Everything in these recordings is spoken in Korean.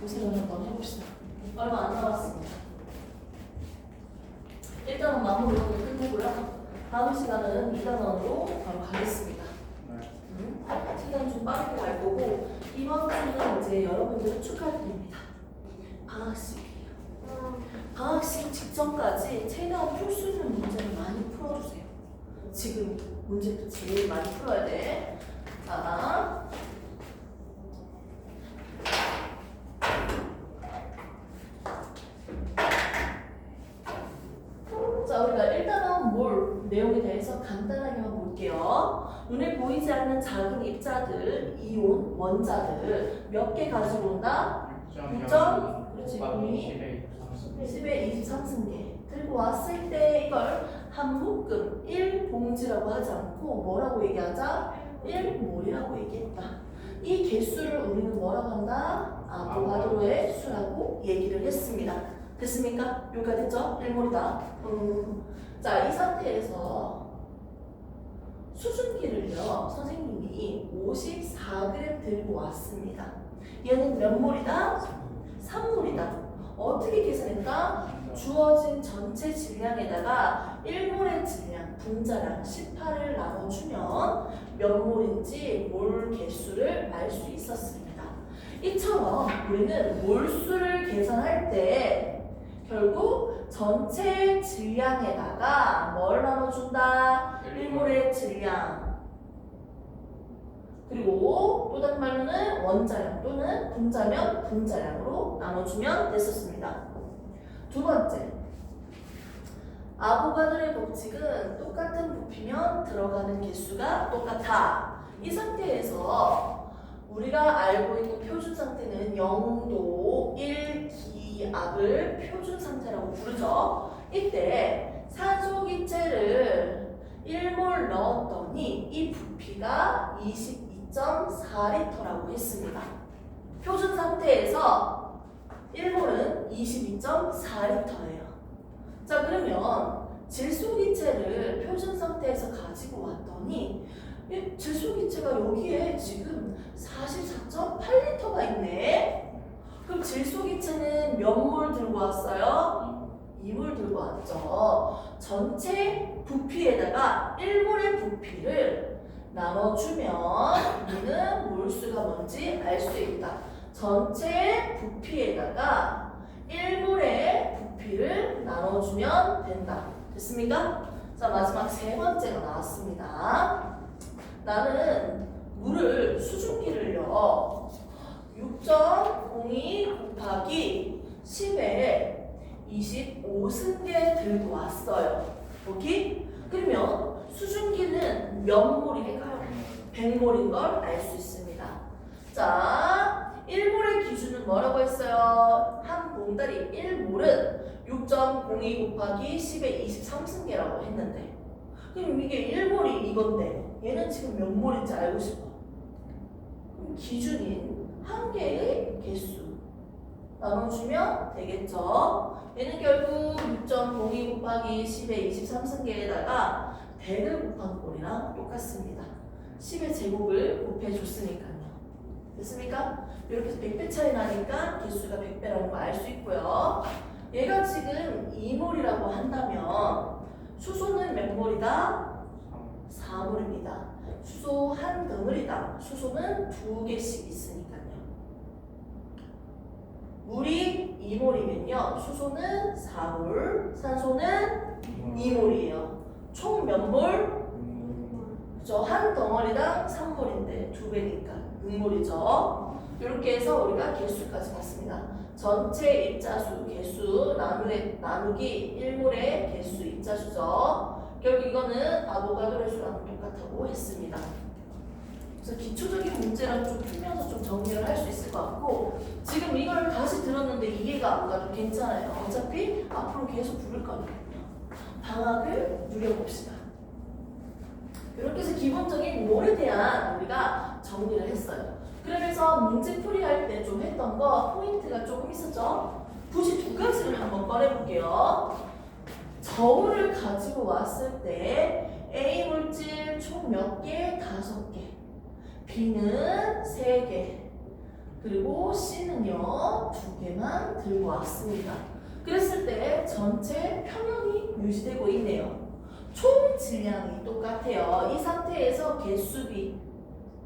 고생을 한번 해봅시다. 얼마 안 남았습니다. 일단은 마무리로 끝내고요. 다음 시간은 2단원으로 바로 가겠습니다. 최대한 좀 빠르게 갈 거고 이번 주는 이제 여러분들은 축하드립니다. 방학식이에요. 방학식 직전까지 최대한 풀 수 있는 문제를 많이 풀어주세요. 지금 문제도 제일 많이 풀어야 돼. 자, 우리가 일단은 내용에 대해서 간단하게만 볼게요. 눈에 보이지 않는 작은 입자들, 이온, 원자들 몇 개 가지고 온다? 6점, 그렇지, 10의 23승계 들고 왔을 때 이걸 한 묶음 1봉지라고 하지 않고 뭐라고 얘기하자? 1몰이라고 얘기했다. 이 개수를 우리는 뭐라고 한다? 아보가드로의 수라고 얘기를 했습니다. 됐습니까? 여기까지 됐죠? 1몰이다. 자, 이 상태에서 수증기를요, 선생님이 54g 들고 왔습니다. 얘는 몇 몰이다? 3몰이다. 어떻게 계산했다? 주어진 전체 질량에다가 1몰의 질량, 분자량 18을 나눠주면 몇 몰인지 몰 개수를 알 수 있었습니다. 이처럼 우리는 몰수를 계산할 때 결국 전체 질량에다가 뭘 나눠준다? 1몰의 질량. 그리고 또 다른 말로는 원자량 또는 분자면 분자량으로 나눠주면 됐었습니다. 두 번째, 아보가드로의 법칙은 똑같은 부피면 들어가는 개수가 똑같아. 이 상태에서 우리가 알고 있는 표준 상태는 0도 1기압을 표준 상태라고 부르죠. 이때 산소 기체를 1몰 넣었더니 이 부피가 22.4리터라고 했습니다. 표준 상태에서 1몰은 22.4리터예요. 자, 그러면 질소기체를 표준 상태에서 가지고 왔더니 이 질소기체가 여기에 지금 44.8리터가 있네. 그럼 질소기체는 몇 몰 들고 왔어요? 2몰 들고 왔죠. 전체 부피에다가 1몰의 부피를 나눠주면 우리는 몰수가 뭔지 알 수 있다. 전체 부피에다가 1몰의 부피를 나눠주면 된다. 됐습니까? 자, 마지막 세 번째가 나왔습니다. 나는 물을 수증기를요 6.02 곱하기 10에 25승계 들고 왔어요. 오케이? 그러면 수증기는 몇 몰일까요? 100몰인 걸 알 수 있습니다. 자, 1몰의 기준은 뭐라고 했어요? 한 봉다리 1몰은 6.02 곱하기 10의 23승계라고 했는데 그럼 이게 1몰이 이건데 얘는 지금 몇 몰인지 알고 싶어. 그럼 기준인 한 개의 개수 나눠주면 되겠죠. 얘는 결국 6.02 곱하기 10의 23승계에다가 100을 곱한 꼴이랑 똑같습니다. 10의 제곱을 곱해줬으니까요. 됐습니까? 이렇게 해서 100배 차이 나니까 개수가 100배라는 거 알 수 있고요. 얘가 지금 2몰이라고 한다면 수소는 몇 몰이다? 4몰입니다. 수소 한 덩어리다. 수소는 2개씩 있으니까요. 물이 2몰이면요. 수소는 4몰, 산소는 2몰이에요. 총 몇 몰? 그죠? 한 덩어리당 3몰인데 2배니까 6몰이죠. 이렇게 해서 우리가 개수까지 봤습니다. 전체 입자수 개수 나누기 1몰의 개수 입자수죠. 결국 이거는 아보가드로의 수랑 똑같다고 했습니다. 그래서 기초적인 문제랑 좀 풀면서 좀 정리를 할 수 있을 것 같고 지금 이걸 다시 들었는데 이해가 안 가도 괜찮아요. 어차피 앞으로 계속 부를 거니까요. 방학을 누려봅시다. 이렇게 해서 기본적인 몰에 대한 우리가 정리를 했어요. 그러면서 문제 풀이할 때 좀 했던 거 포인트가 조금 있었죠. 굳이 두 가지를 한번 꺼내볼게요. 저울을 가지고 왔을 때 A 물질 총 몇 개? 5개. B는 3개. 그리고 C는요 2개만 들고 왔습니다. 그랬을 때 전체 평형이 유지되고 있네요. 총 질량이 똑같아요. 이 상태에서 개수비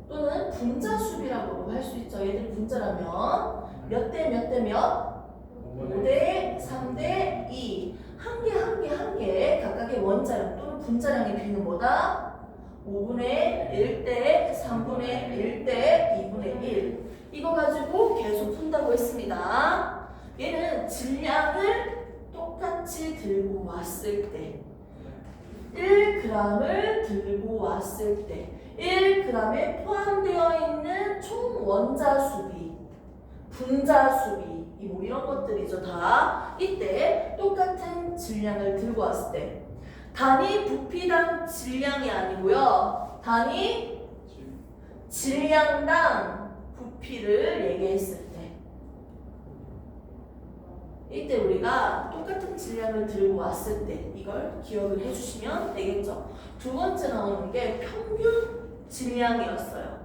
또는 분자수비라고 할 수 있죠. 얘들이 분자라면 몇 대 몇 대 몇? 5대 3대 2. 한 개 각각의 원자량 또는 분자량의 비는 뭐다? 5분의 1대 3분의 1대 2분의 1. 이거 가지고 계속 푼다고 했습니다. 얘는 질량을 똑같이 들고 왔을 때 1g을 들고 왔을 때 1g에 포함되어 있는 총 원자 수비, 분자 수비 뭐 이런 것들이죠. 다 이때 똑같은 질량을 들고 왔을 때 단위 부피당 질량이 아니고요. 단위 질량당 부피를 얘기했을 때 이때 우리가 똑같은 질량을 들고 왔을 때 이걸 기억을 해주시면 되겠죠. 두 번째 나오는 게 평균 질량이었어요.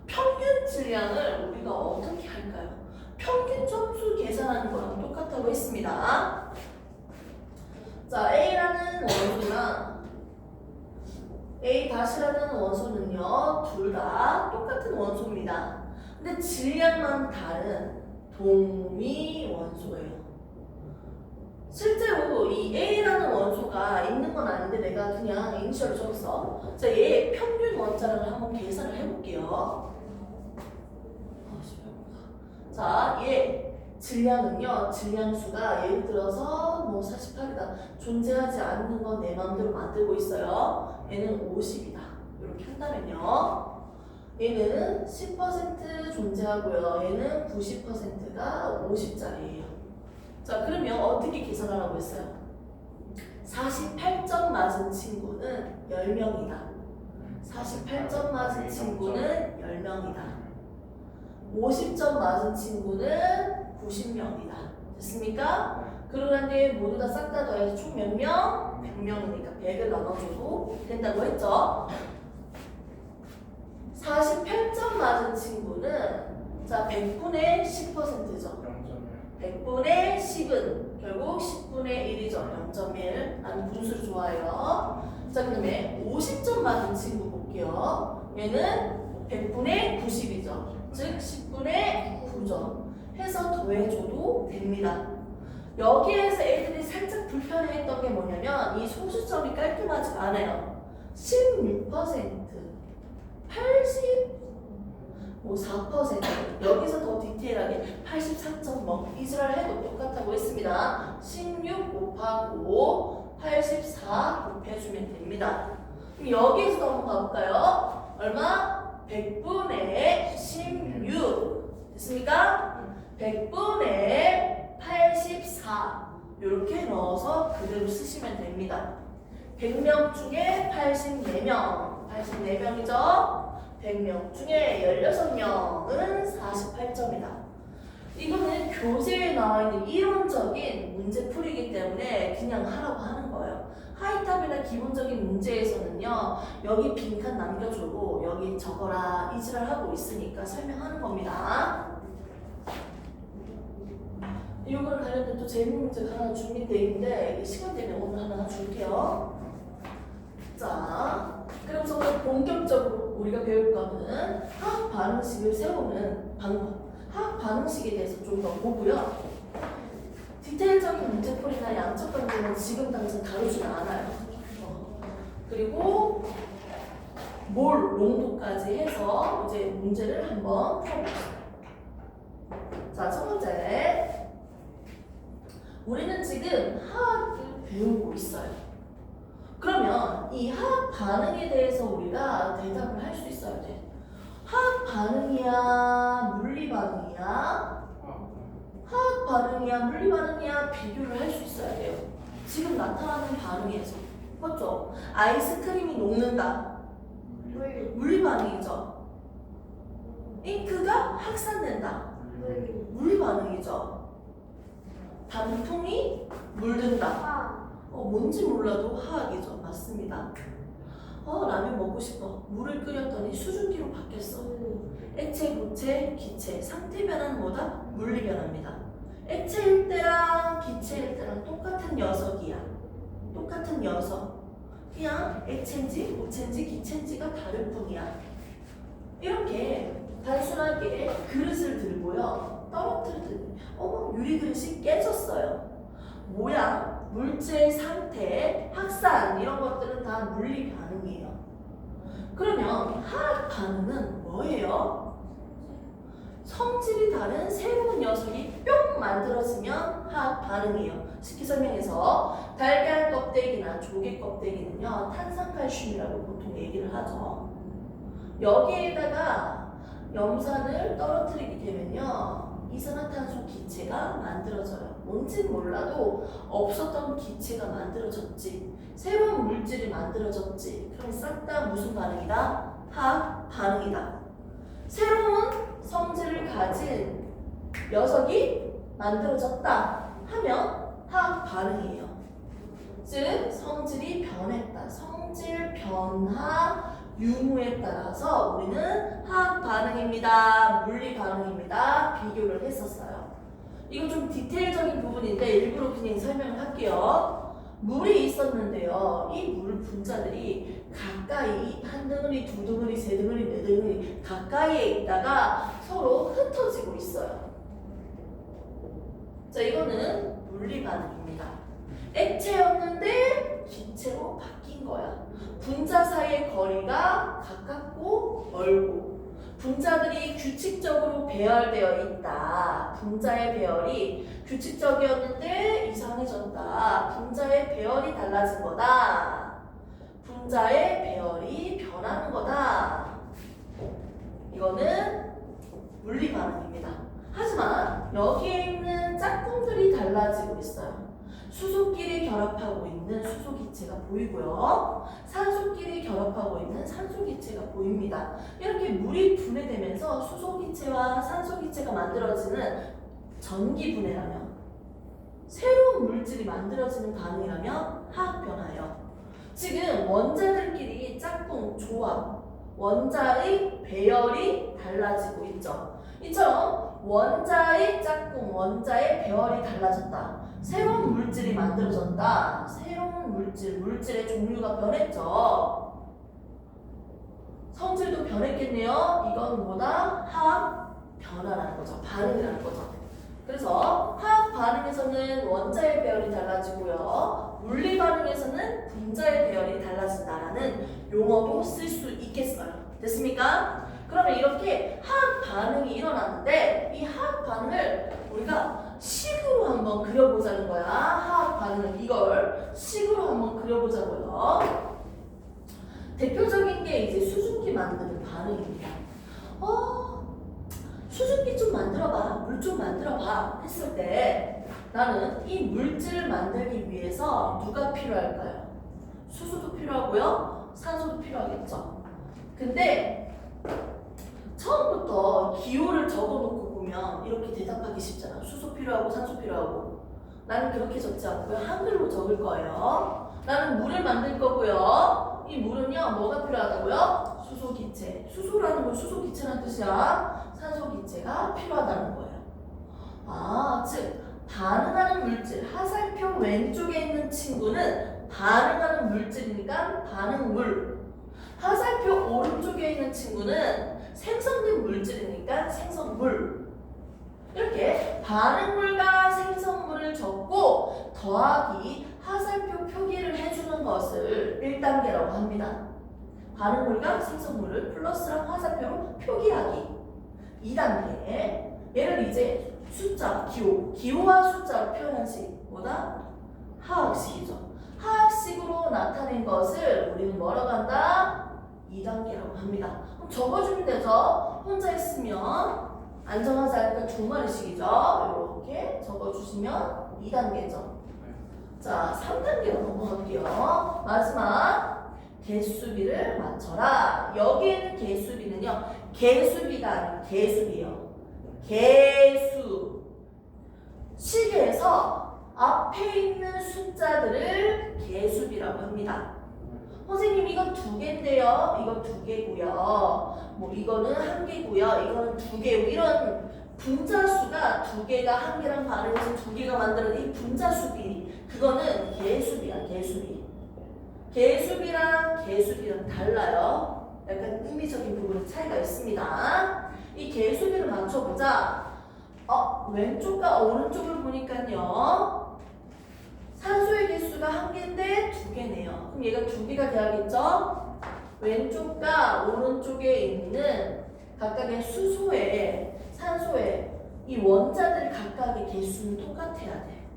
평균 질량을 우리가 어떻게 할까요? 평균 점수 계산하는 거랑 똑같다고 했습니다. 자, A라는 원소랑 A-라는 원소는요 둘 다 똑같은 원소입니다. 근데 질량만 다른 동위 원소예요. 실제로 이 A라는 원소가 있는 건 아닌데 내가 그냥 이니셜을 적었어. 자, 얘의 평균 원자량을 한번 계산을 해볼게요. 자, 얘 질량은요, 질량수가 예를 들어서 뭐 48이다. 존재하지 않는 건 내 마음대로 만들고 있어요. 얘는 50이다. 이렇게 한다면요. 얘는 10% 존재하고요. 얘는 90%가 50짜리예요. 자, 그러면 어떻게 계산하라고 했어요? 48점 맞은 친구는 10명이다. 48점 맞은 친구는 10명이다. 50점 맞은 친구는 90명이다. 됐습니까? 그러는데 모두 다 싹 다 더해서 총 몇 명? 100명이니까 100을 나눠줘도 된다고 했죠. 48점 맞은 친구는 자 100분의 10%죠. 100분의 10은 결국 10분의 1이죠. 0.1. 나는 분수를 좋아해요. 자, 그 다음에 50점 맞은 친구 볼게요. 얘는 100분의 90이죠. 즉 10분의 9점 해서 더해줘도 됩니다. 여기에서 애들이 살짝 불편해했던 게 뭐냐면 이 소수점이 깔끔하지가 않아요. 16%, 80, 뭐 4%, 여기서 더 디테일하게 84점 뭐 이지랄 해도 똑같다고 했습니다. 16 곱하고 84 곱해주면 됩니다. 그럼 여기에서 넘어가 볼까요? 얼마? 100분의 16 됐습니까? 100분의 84 이렇게 넣어서 그대로 쓰시면 됩니다. 100명 중에 84명 84명이죠? 100명 중에 16명은 48점이다. 이거는 교재에 나와 있는 이론적인 문제풀이기 때문에 그냥 하라고 하는 거예요. 하이탑이나 기본적인 문제에서는요 여기 빈칸 남겨주고 여기 적어라 이지랄 하고 있으니까 설명하는 겁니다. 이거를 관련된 또 재밌는 문제가 하나 준비되어 있는데 시간 되면 오늘 하나 줄게요. 자, 그럼 오늘 본격적으로 우리가 배울 거는 화학 반응식을 세우는 방법, 화학 반응식에 대해서 좀 더 보고요. 디테일적인 문제풀이나 양적 관계는 지금 당장 다루지는 않아요. 그리고 몰 농도까지 해서 이제 문제를 한번 풀어봅시다. 자, 첫 번째. 우리는 지금 화학을 배우고 있어요. 그러면 이 화학 반응에 대해서 우리가 대답을 할 수 있어야 돼. 화학 반응이야, 물리 반응이야? 화학 반응이야, 물리 반응이야 비교를 할 수 있어야 돼요. 지금 나타나는 반응에서. 맞죠? 아이스크림이 녹는다. 물리 반응이죠. 잉크가 확산된다. 물리 반응이죠. 단풍이 물든다. 뭔지 몰라도 화학이죠. 맞습니다. 라면 먹고 싶어. 물을 끓였더니 수증기로 바뀌었어. 액체, 고체, 기체. 상태 변화는 뭐다? 물리 변화입니다. 액체일 때랑 기체일 때랑 똑같은 녀석이야. 똑같은 녀석. 그냥 액체인지 고체인지 기체인지가 다를 뿐이야. 이렇게 단순하게 그릇을 들고요. 떨어뜨리더니 유리 그릇이 깨졌어요. 모양, 물질 상태, 확산 이런 것들은 다 물리 반응이에요. 그러면 화학 반응은 뭐예요? 성질이 다른 새로운 녀석이 뿅 만들어지면 화학 반응이에요. 쉽게 설명해서 달걀 껍데기나 조개 껍데기는요 탄산칼슘이라고 보통 얘기를 하죠. 여기에다가 염산을 떨어뜨리게 되면요 이산화탄소 기체가 만들어져요. 뭔진 몰라도 없었던 기체가 만들어졌지. 새로운 물질이 만들어졌지. 그럼 싹 다 무슨 반응이다? 화학 반응이다. 새로운 성질을 가진 녀석이 만들어졌다 하면 화학 반응이에요. 즉 성질이 변했다. 성질 변화 유무에 따라서 우리는 화학 반응입니다. 물리 반응입니다. 비교를 했었어요. 이거 좀 디테일적인 부분인데 일부러 그냥 설명을 할게요. 물이 있었는데요. 이 물 분자들이 가까이 한 덩어리, 두 덩어리, 세 덩어리, 네 덩어리 가까이에 있다가 서로 흩어지고 있어요. 자, 이거는 물리 반응입니다. 액체였는데 기체로 바뀐 거야. 분자 사이의 거리가 가깝고 멀고 분자들이 규칙적으로 배열되어 있다. 분자의 배열이 규칙적이었는데 이상해졌다. 분자의 배열이 달라진 거다. 분자의 배열이 변하는 거다. 이거는 물리 반응입니다. 하지만 여기에 있는 짝꿍들이 달라지고 있어요. 수소끼리 결합하고 있는 수소기체가 보이고요. 산소끼리 결합하고 있는 산소기체가 보입니다. 이렇게 물이 분해되면서 수소기체와 산소기체가 만들어지는 전기분해라면 새로운 물질이 만들어지는 반응이라면 화학변화예요. 지금 원자들끼리 짝꿍, 조합, 원자의 배열이 달라지고 있죠. 이처럼 원자의 짝꿍, 원자의 배열이 달라졌다. 새로운 물질이 만들어졌다. 새로운 물질의 종류가 변했죠. 성질도 변했겠네요. 이건 뭐다? 화학 변화라는 거죠. 반응이라는 거죠. 그래서 화학 반응에서는 원자의 배열이 달라지고요. 물리 반응에서는 분자의 배열이 달라진다라는 용어도 쓸 수 있겠어요. 됐습니까? 그러면 이렇게 화학 반응이 일어났는데 이 화학 반응을 우리가 식으로 한번 그려보자는 거야. 화학 반응을 이걸 식으로 한번 그려보자고요. 대표적인 게 이제 수증기 만드는 반응입니다. 수증기 좀 만들어봐, 물 좀 만들어봐 했을 때 나는 이 물질을 만들기 위해서 누가 필요할까요? 수소도 필요하고요, 산소도 필요하겠죠. 근데 처음부터 기호를 적어놓고 보면 이렇게 대답하기 쉽잖아. 수소 필요하고 산소 필요하고. 나는 그렇게 적지 않고요. 한글로 적을 거예요. 나는 물을 만들 거고요. 이 물은요, 뭐가 필요하다고요? 수소기체. 수소라는 건 수소기체라는 뜻이야. 산소기체가 필요하다는 거예요. 즉 반응하는 물질. 화살표 왼쪽에 있는 친구는 반응하는 물질이니까 반응물. 화살표 오른쪽에 있는 친구는 생성된 물질이니까 생성물. 이렇게 반응물과 생성물을 적고 더하기 화살표 표기를 해주는 것을 1단계라고 합니다. 반응물과 생성물을 플러스랑 화살표로 표기하기. 2단계. 얘를 이제 숫자, 기호와 숫자로 표현한 식. 뭐다? 화학식이죠. 화학식으로 나타낸 것을 우리는 뭐라고 한다? 2단계라고 합니다. 그럼 적어주면 되죠? 혼자 있으면 안정하지 않으니까 두마리씩이죠. 이렇게 적어주시면 2단계죠. 자, 3단계로 넘어갈게요. 마지막 개수비를 맞춰라. 여기에는 개수비는요, 개수비가 아니고 개수비예요. 개수. 시계에서 앞에 있는 숫자들을 개수비라고 합니다. 선생님 이거 2개인데요. 이거 2개고요. 뭐 이거는 1개고요. 이거는 2개고 이런 분자수가 2개가 1개랑 반응해서 2개가 만들어낸 이 분자수비 그거는 개수비야. 개수비. 개수비랑 개수비랑 달라요. 약간 의미적인 부분에 차이가 있습니다. 이 개수비를 맞춰보자. 왼쪽과 오른쪽을 보니까요. 산소의 개수가 1개인데 2개네요. 그럼 얘가 2개가 돼야겠죠? 왼쪽과 오른쪽에 있는 각각의 수소에 산소에 이 원자들 각각의 개수는 똑같아야 돼.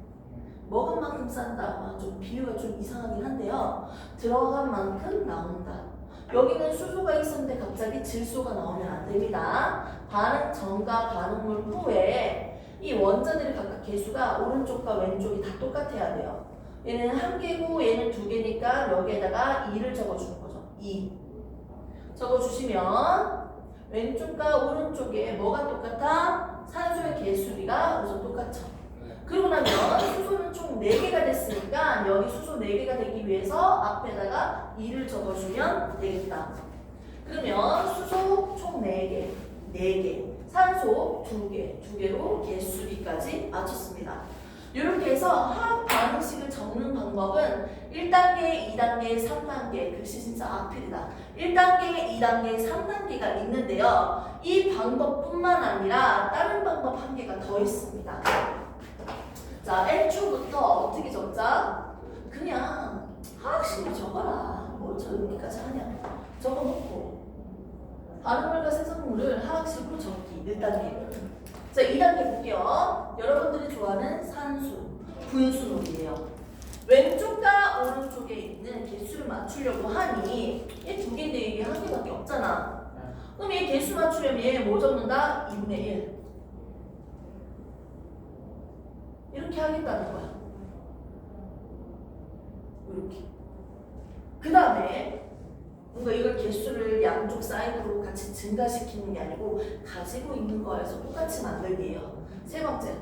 먹은 만큼 싼다. 좀 비유가 좀 이상하긴 한데요. 들어간 만큼 나온다. 여기는 수소가 있었는데 갑자기 질소가 나오면 안 됩니다. 반응 전과 반응물 후에 이 원자들의 각각 개수가 오른쪽과 왼쪽이 다 똑같아야 돼요. 얘는 1개고 얘는 2개니까 여기에다가 2를 적어주는 거죠. 2 적어주시면 왼쪽과 오른쪽에 뭐가 똑같아? 산소의 개수비가 우선 똑같죠. 그러고 나면 수소는 총 4개가 됐으니까 여기 수소 4개가 되기 위해서 앞에다가 2를 적어주면 되겠다. 그러면 수소 총 4개, 4개, 산소 2개, 2개로 개수비까지 맞췄습니다. 이렇게 해서 화학 반응식을 적는 방법은 1단계, 2단계, 3단계 글씨 진짜 악필이다. 1단계, 2단계, 3단계가 있는데요. 이 방법뿐만 아니라 다른 방법 1개가 더 있습니다. 자, 1초부터 어떻게 적자? 그냥 화학식을 적어라. 뭐 저기까지 하냐. 적어놓고 반응물과 생성물을 화학식으로 적기 1단계. 자, 2단계 볼게요. 여러분들이 좋아하는 산수, 분수놀이에요. 왼쪽과 오른쪽에 있는 개수를 맞추려고 하니 얘 2개인데 이게 1개밖에 없잖아. 그럼 얘 개수 맞추려면 얘 뭐 적는다? 2분의 1. 이렇게 하겠다는 거야. 이렇게. 그 다음에 뭔가 이걸 개수를 양쪽 사이드로 같이 증가시키는 게 아니고 가지고 있는 거에서 똑같이 만들기예요. 세 번째,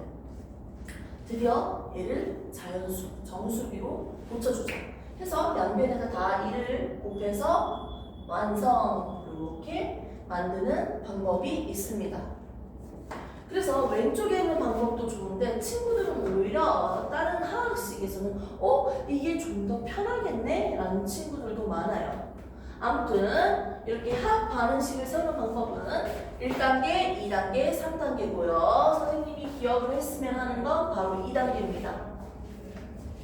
드디어 얘를 자연수, 정수비로 고쳐주자. 해서 양변에다 다 2를 곱해서 완성 이렇게 만드는 방법이 있습니다. 그래서 왼쪽에 있는 방법도 좋은데 친구들은 오히려 다른 화학식에서는 이게 좀 더 편하겠네? 라는 친구들도 많아요. 아무튼 이렇게 화학 반응식을 세우는 방법은 1단계, 2단계, 3단계고요. 선생님이 기억을 했으면 하는 건 바로 2단계입니다.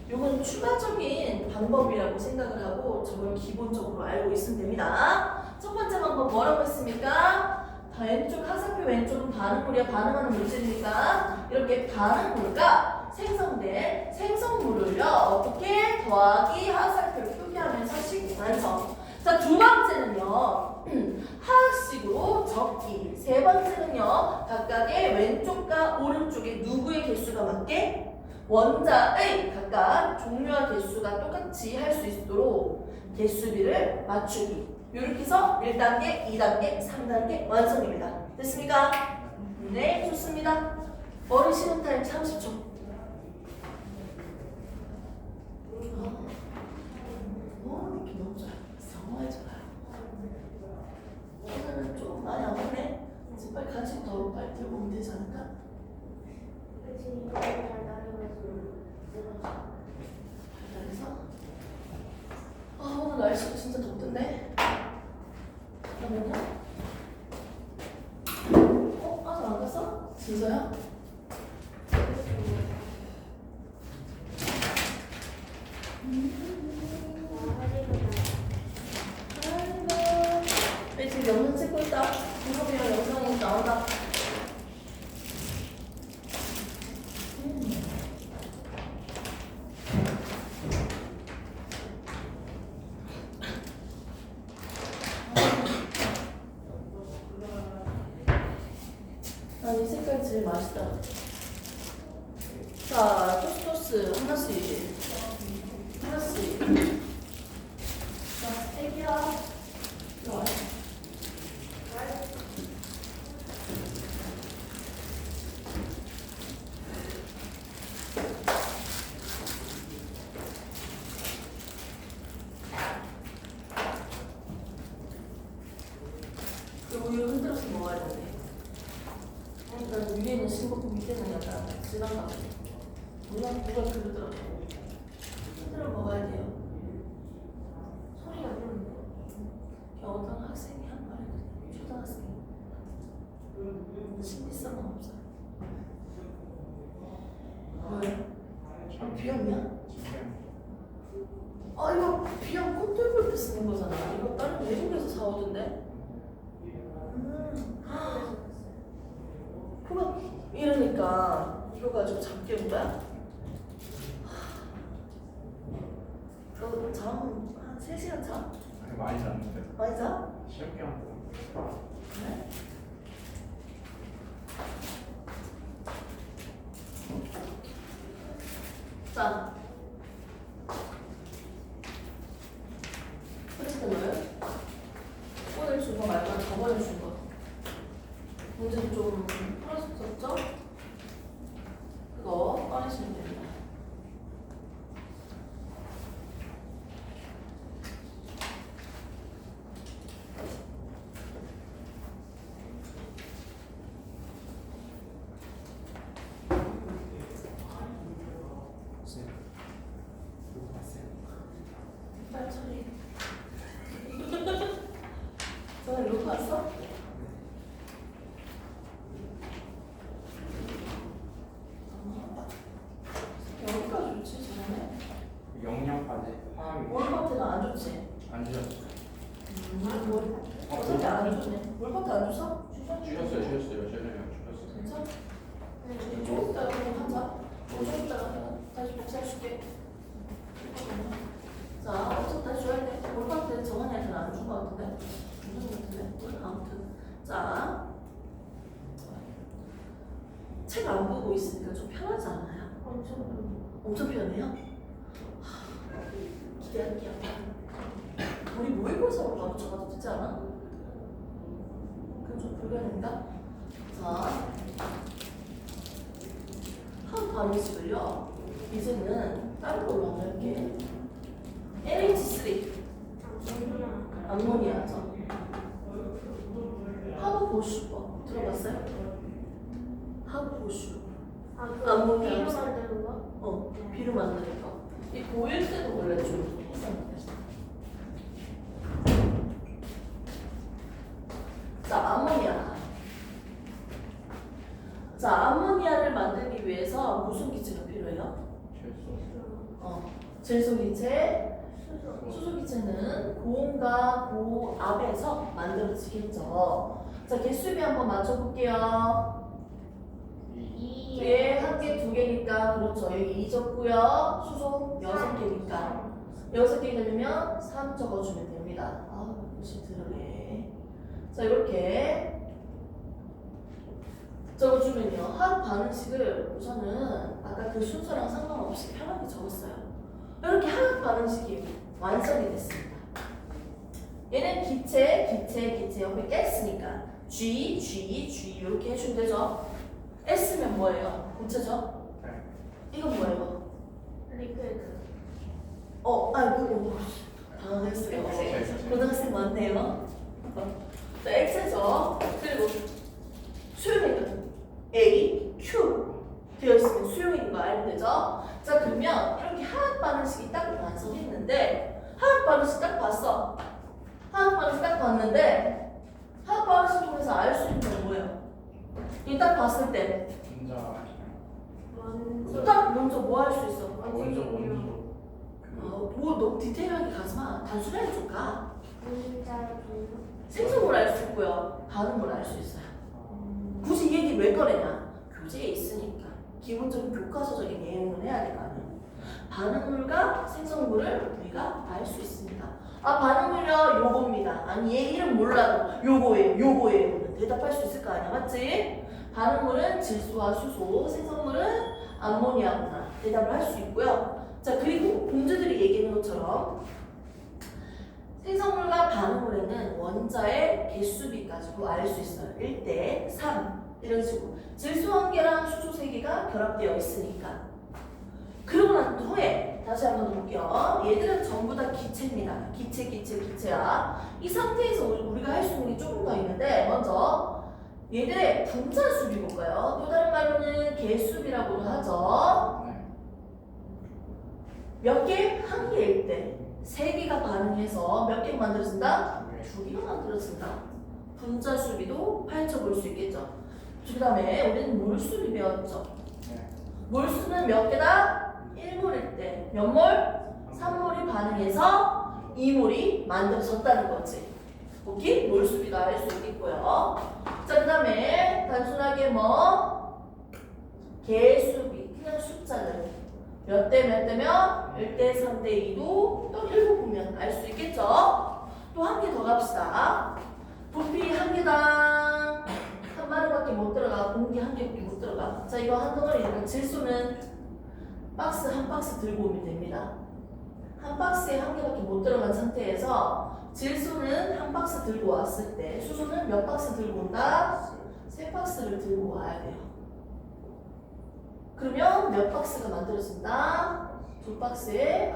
이건 추가적인 방법이라고 생각을 하고 저걸 기본적으로 알고 있으면 됩니다. 첫 번째 방법 뭐라고 했습니까? 왼쪽 화살표 왼쪽은 반응물이야. 반응하는 물질이니까 이렇게 반응물과 생성된 생성물을요 어떻게 더하기 화살표를 표기하면서 식 완성. 자, 두 번째는요 화학식으로 적기. 세 번째는요 각각의 왼쪽과 오른쪽에 누구의 개수가 맞게 원자의 각각 종류와 개수가 똑같이 할 수 있도록 개수비를 맞추기. 이렇게 해서 1단계, 2단계, 3단계 완성입니다. 됐습니까? 네, 좋습니다. 머리 쉬는 타임 30초. 느낌 너무 좋아요. 정말 좋아요. 오늘은 좀 많이 안 오네. 이제 빨리 간식 더 빨리 들고 오면 되지 않을까? 달달해서? 오늘 날씨도 진짜 덥던데? 잠깐만요. 아직 안 갔어? 진짜요? 왜 지금 영상 찍고 있다? 이거비랑 영상이 나온다. 이 색깔 제일 맛있다. 자, 토스토스 하나씩. 자, 애기야. 이리 와. 그런가? 누가 그러더라고. 흔들어 먹어야 돼요. 소리가 안 나는데. 어떤 학생이 한 말에 초등학생 신비성은 없어요. 왜? 비염이야? 아 이거 비염 콧 뚫을 때 쓰는 거잖아. 이거 다른 외국에서 사오던데. 코가 이러니까 이거 가지고 잠 깨운 거야? 너 잠 한 3시간 자? 아니, 많이 잤는데 많이 자? 시험 기간 동안 그래? 자, 프리스테너를 오늘 준 거 말고 저번에 준 거. 문제 좀 풀었었죠? 그거 꺼내시면 됩니다. 빨리 처리. 전화 이거 왔어? 여기까지 좋지, 잘하네. 영양파제 화학이 몰파트는 안 좋지? 안 주셨어요. 어차피 안 좋네. 몰파트 안 줬어? 주셨어요. 저녁에 주셨어요. 진짜? 조금 이따가 그럼 하자. 조금 이따가 다시 복사해줄게. 자, 어차피 다시 줘야 돼. 몰파트 정한이한테는 안 준 거 같은데? 준거 같은데? 아무튼. 자. 책 안 보고 있으니까 좀 편하지 않아요? 엄청 편해요? 기대할게요. 우리 모의고사로 가르쳐가도 되지 않아? 그럼 좀 불가능인가? 자, 한 반응식을요. 이제는 다른 걸로 안 할게. NH3 암모니아죠. 하부 보슈법 들어봤어요? 하부 보슈. 암모니아 비료 만드는 거? 비료 만드는 거. 이 고1 때도 원래 좀 했었는데. 자, 암모니아. 자, 암모니아를 만들기 위해서 무슨 기체가 필요해요? 질소기체. 수소기체는 고온과 고압에서 만들어지겠죠. 자, 개수비 한번 맞춰볼게요. 얘 한 개, 두 개니까 그렇죠. 여기 2 적고요. 수소 6개니까 6개 되면 3 적어주면 됩니다. 아, 글씨 들으네. 자, 이렇게 적어주면요. 화학 반응식을 우선은 아까 그 순서랑 상관없이 편하게 적었어요. 이렇게 화학 반응식이 완성이 됐습니다. 얘는 기체 옆에 가스니까 G 이렇게 해주면 되죠. S면 뭐예요? 고체죠? 이건 뭐예요? 리퀴드. 아이고 당황했어요. 고등학생 많네요. 자, X죠. 그리고 수용액은 A, Q 되어 있으면 수용액인 거 알면 되죠? 자, 그러면 이렇게 화학 반응식이 딱 완성했는데 화학 반응식 딱 봤어. 화학 반응식 딱 봤는데 화학 반응식 통해서 알 수 있는 건 뭐예요? 이 딱 봤을 때 딱 먼저 뭐 할 수 있어? 먼저 뭐 너무 디테일하게 가지 마. 단순하게 좀 가. 분자 생성을 알 수 있고요. 반응을 알 수 있어요. 굳이 이 얘기 왜 꺼내냐? 교재에 있으니까. 기본적인 교과서적인 내용을 해야 될 거 아니에요. 반응물과 생성물을 우리가 알 수 있습니다. 아, 반응물요? 요겁니다. 아니, 얘 이름 몰라도 요거예요. 대답할 수 있을 거 아니야. 맞지? 반응물은 질소와 수소, 생성물은 암모니아구나. 대답을 할 수 있고요. 자, 그리고 공주들이 얘기하는 것처럼 생성물과 반응물에는 원자의 개수비 가지고 알 수 있어요. 1대 3 이런 식으로 질소 1개랑 수소 3개가 결합되어 있으니까. 그러고 난 후에 다시 한번 볼게요. 얘들은 전부 다 기체입니다. 기체야. 이 상태에서 우리가 할 수 있는 게 조금 더 있는데 먼저 얘들의 분자 수비 볼까요? 또 다른 말로는 개수비라고도 하죠. 네. 몇 개? 한 개일 때. 세 개가 반응해서 몇 개가 만들어진다? 네. 두 개가 만들어진다. 분자 수비도 파헤쳐 볼 수 있겠죠. 그 다음에 우리는 몰수비 배웠죠. 네. 몰수는 몇 개다? 1몰일 때. 몇 몰? 3몰이 반응해서 2몰이 만들어졌다는 거지. 오케이? 몰수비도 알 수 있겠고요. 자, 그 다음에 단순하게 뭐? 개수비. 그냥 숫자를. 몇 대 몇 대면 1대 3대 2도 또 읽어보면 알 수 있겠죠? 또 한 개 더 갑시다. 부피 한 개당 한 마리밖에 못 들어가. 공기 한 개밖에 못 들어가. 자, 이거 한 덩어리니까 질소는 박스 한 박스 들고 오면 됩니다. 한 박스에 한 개밖에 못 들어간 상태에서 질소는 한 박스 들고 왔을 때 수소는 몇 박스 들고 온다? 세 박스를 들고 와야 돼요. 그러면 몇 박스가 만들어진다? 두 박스에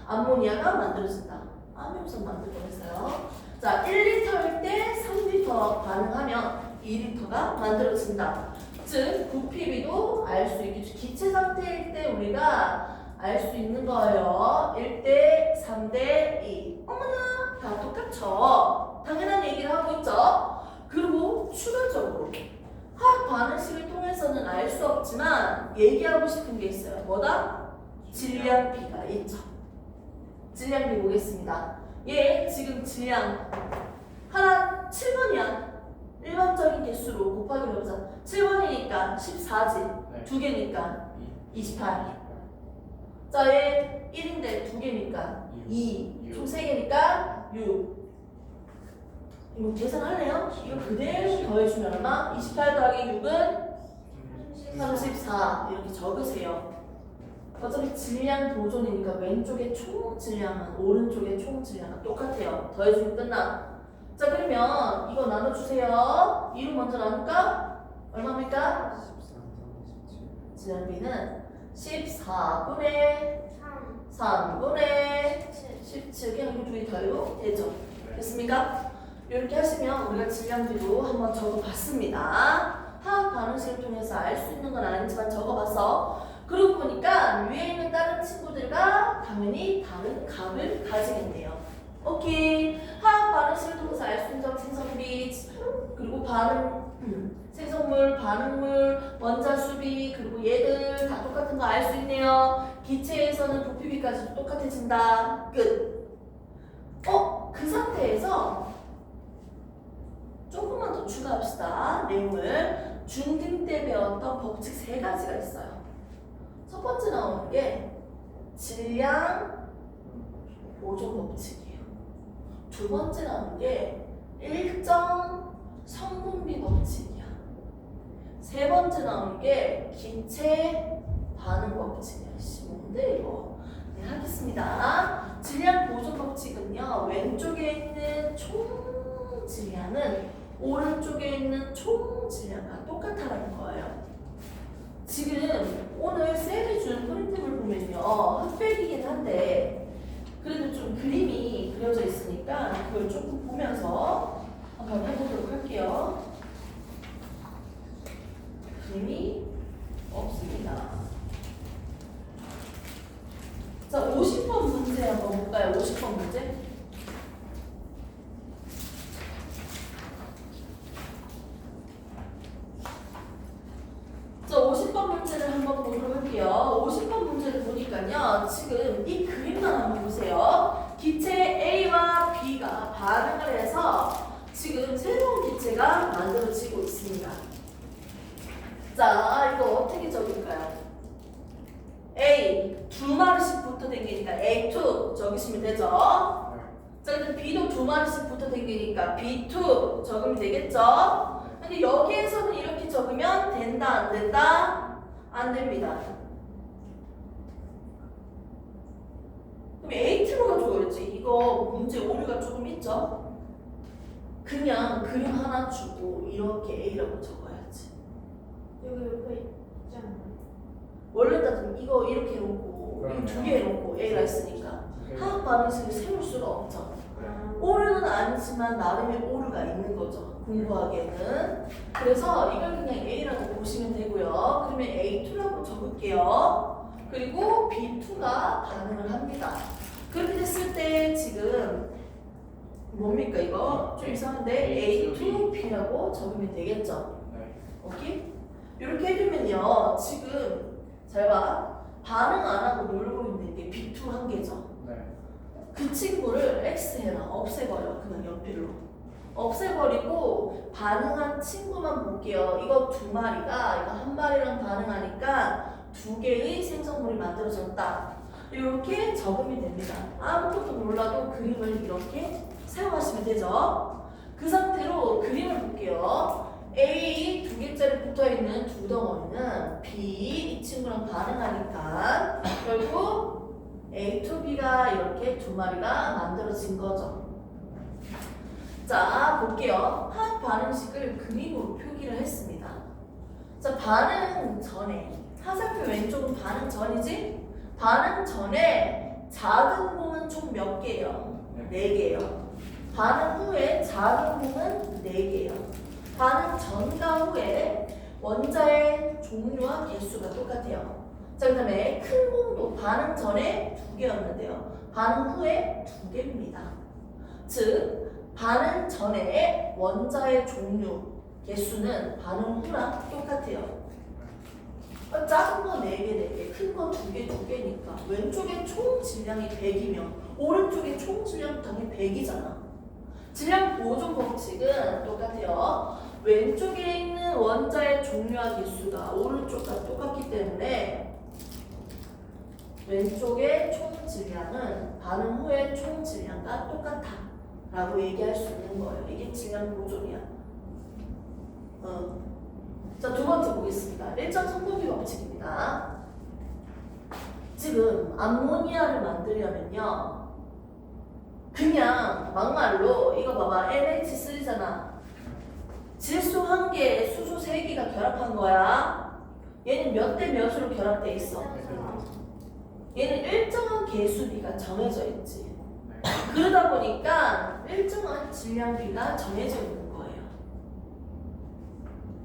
암모니아가 만들어진다. 암모니아 만들 뻔했어요. 자, 1리터일 때 3리터 반응하면 2리터가 만들어진다. 즉, 부피비도 알 수 있겠죠. 기체 상태일 때 우리가 알 수 있는 거예요. 1대 3대 2. 어머나, 다 똑같죠. 당연한 얘기를 하고 있죠. 그리고 추가적으로 화학 반응식을 통해서는 알 수 없지만 얘기하고 싶은 게 있어요. 뭐다? 질량비가 있죠. 질량비 보겠습니다. 얘 지금 질량 하나 7번이야. 일반적인 개수로 곱하기로 해보자. 7번이니까 14지. 네. 두 개니까 28. 자, 얘 1인데 두 개니까 2. 총 3개니까 6. 이거 계산할래요? 이거 그대로 더해주면 얼마? 28 더하기 6은 34. 이렇게 적으세요. 어차피 질량 보존이니까 왼쪽에 총 질량은 오른쪽에 총 질량은 똑같아요. 더해주면 끝나. 자, 그러면 이거 나눠주세요. 2로 먼저 나눌까? 얼마입니까? 질량비는 14분의 3분의 17. 그냥 이거 두 개 더해도 되죠. 됐습니까? 이렇게 하시면 우리가 질량비도 한번 적어봤습니다. 화학 반응식을 통해서 알 수 있는 건 아니지만 적어봤어. 그러고 보니까 위에 있는 다른 친구들과 당연히 다른 값을 가지겠네요. 오케이. 화학 반응식을 통해서 알 수 있는 점 생성비, 그리고 생성물, 반응물, 원자 수비, 그리고 얘들 다 똑같은 거 알 수 있네요. 기체에서는 부피비까지도 똑같아진다. 끝. 그 상태에서 조금만 더 추가합시다. 내용을. 중등 때 배웠던 법칙 3가지가 있어요. 첫 번째 나오는 게 질량 보존 법칙이에요. 두 번째 나오는 게 일정 성분비 법칙이야. 세 번째 나오는 게 기체 반응 법칙이야. 뭔데 이거? 네, 하겠습니다. 질량 보존 법칙은요, 왼쪽에 있는 총 질량은 오른쪽에 있는 총 질량과 똑같다는 거예요. 지금 오늘 쌤이 준 프린트를 보면요, 흑백이긴 한데 그래도 좀 그림이 그려져 있으니까 그걸 조금 보면서 한번 해보도록 할게요. 그림이 없습니다. 자, 50번 문제 한번 볼까요? 50번 문제. 자, 50번 문제를 한번 보도록 할게요. 50번 문제를 보니까요, 지금 이 그림만 한번 보세요. 기체 A와 B가 반응을 해서 지금 새로운 기체가 만들어지고 있습니다. 자, 이거 어떻게 적을까요? A 두 마리씩 붙어 다니니까 A2 적으시면 되죠. 자, 근데 B도 두 마리씩 붙어 다니니까 B2 적으면 되겠죠. 근데 여기에서는 이렇게 적으면 된다, 안 된다? 안 됩니다. 그럼 A2로 가져야지. 이거 문제 오류가 조금 있죠? 그냥 그림 하나 주고 이렇게 A라고 적어야지. 여기 옆에 있지 않나요? 원래 따지면 이거 이렇게 해놓고 이거 그러네요. 두 개 해놓고 A가 있으니까 화학 반응식을 세울 수가 없죠. 오류는 아니지만 나름의 오류가 있는 거죠. 공부하기에는. 그래서 이걸 그냥 A라고 보시면 되고요. 그러면 A2라고 적을게요. 그리고 B2가 반응을 합니다. 그렇게 됐을 때 지금 뭡니까 이거? 좀 이상한데 A2B라고 적으면 되겠죠? 네. 오케이? 이렇게 해주면요. 지금 잘 봐. 반응 안 하고 놀고 있는 게 B2 한 개죠. 네. 그 친구를 X 해라. 없애버려. 그냥 연필로. 없애버리고 반응한 친구만 볼게요. 이거 두 마리가 이거 한 마리랑 반응하니까 두 개의 생성물이 만들어졌다. 이렇게 적으면 됩니다. 아무것도 몰라도 그림을 이렇게 사용하시면 되죠. 그 상태로 그림을 볼게요. A 두 개짜리 붙어있는 두 덩어리는 B 이 친구랑 반응하니까 결국 A to B가 이렇게 두 마리가 만들어진 거죠. 자, 볼게요. 화학 반응식을 그림으로 표기를 했습니다. 자, 반응 전에 화살표 왼쪽은 반응 전이지? 반응 전에 작은 공은 총 몇 개예요? 4개예요. 반응 후에 작은 공은 4개예요. 반응 전과 후에 원자의 종류와 개수가 똑같아요. 자, 그 다음에 큰 공도 반응 전에 2개였는데요. 반응 후에 2개입니다. 즉, 반응 전에 원자의 종류, 개수는 반응 후랑 똑같아요. 작은 거 4개, 큰 거 2개, 2개니까 왼쪽에 총 질량이 100이면 오른쪽에 총 질량 당연히 100이잖아. 질량 보존 법칙은 똑같아요. 왼쪽에 있는 원자의 종류와 개수가 오른쪽과 똑같기 때문에 왼쪽의 총 질량은 반응 후의 총 질량과 똑같아 라고 얘기할 수 있는 거예요. 이게 질량 보존이야. 자, 두 번째 보겠습니다. 일정 성분비 법칙입니다. 지금 암모니아를 만들려면요. 그냥 막말로 이거 봐봐. NH3잖아. 질소 1개에 수소 3개가 결합한 거야. 얘는 몇 대 몇으로 결합돼 있어? 얘는 일정한 개수비가 정해져 있지. 그러다 보니까 일정한 질량비가 정해져 있는 거예요.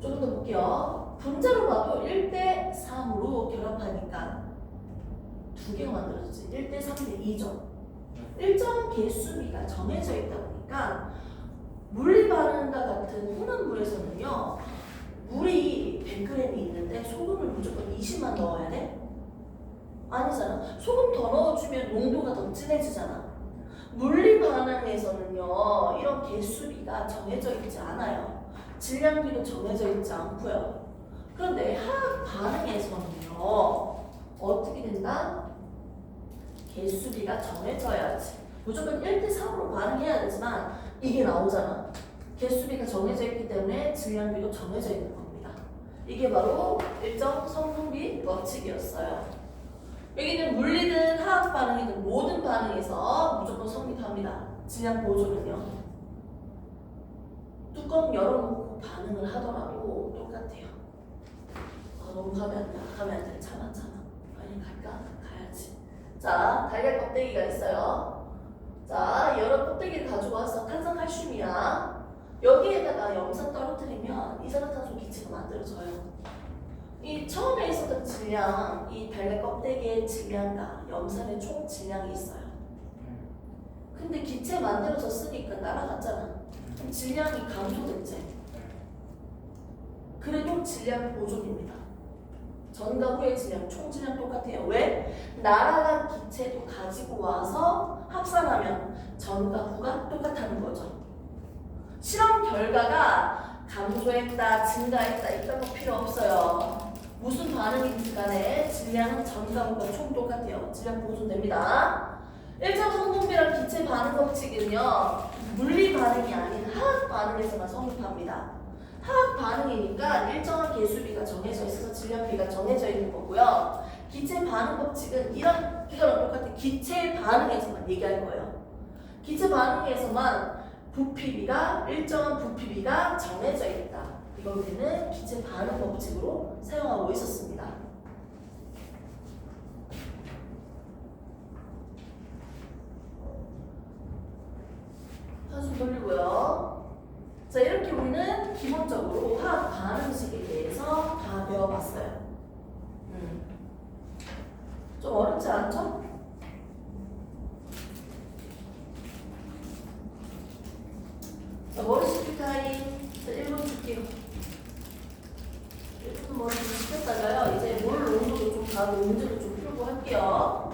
조금 더 볼게요. 분자로 봐도 1대 3으로 결합하니까 2개가 만들어졌지. 1대 3대 2죠. 일정한 개수비가 정해져 있다 보니까 물리 반응과 같은 혼합물에서는요. 물이 100g이 있는데 소금을 무조건 20만 넣어야 돼? 아니잖아. 소금 더 넣어주면 농도가 더 진해지잖아. 물리 반응에서는요. 이런 개수비가 정해져 있지 않아요. 질량비도 정해져 있지 않고요. 그런데 화학 반응에서는요. 어떻게 된다? 개수비가 정해져야지. 무조건 1대 3으로 반응해야 되지만 이게 나오잖아. 개수비가 정해져 있기 때문에 질량비도 정해져 있는 겁니다. 이게 바로 일정 성분비 법칙이었어요. 여기는 물리든 화학 반응이든 모든 반응에서 무조건 성립합니다. 질량 보존은요. 뚜껑 열어놓고 반응을 하더라도 똑같아요. 너무 가면 안 돼. 가면 안 돼. 참아. 빨리 갈까? 가야지. 자, 달걀 껍데기가 있어요. 자, 여러 껍데기를 가지고 와서 탄산칼슘이야. 여기에다가 염산 떨어뜨리면 이산화탄소 기체가 만들어져요. 이 처음에 있었던 질량, 이 달걀 껍데기의 질량과 염산의 총 질량이 있어요. 근데 기체 만들어졌으니까 날아갔잖아. 그럼 질량이 감소됐지. 그래도 질량 보존입니다. 전과 후의 질량, 총 질량 똑같아요. 왜? 날아간 기체도 가지고 와서 합산하면 전과 후가 똑같다는 거죠. 실험 결과가 감소했다, 증가했다 이딴 거 필요 없어요. 무슨 반응이든지 간에 질량은 전과 후가 총 똑같아요. 질량 보존됩니다. 일정 성분비랑 기체 반응 법칙은요. 물리 반응이 아닌 화학 반응에서만 성립합니다. 화학 반응이니까 일정한 개수비가 정해져 있어서 질량비가 정해져 있는 거고요. 기체 반응 법칙은 이거랑 똑같은 기체 반응에서만 얘기할 거예요. 기체 반응에서만 부피비가 일정한 부피비가 정해져 있다. 이걸 우리는 기체 반응 법칙으로 사용하고 있었습니다. 어렵지 않죠? 자, 머리 식힐 타임. 자, 1분 줄게요. 1분 머리 좀 식혔다가요. 이제 물 농도도 좀 가고 문제도 좀 풀고 할게요.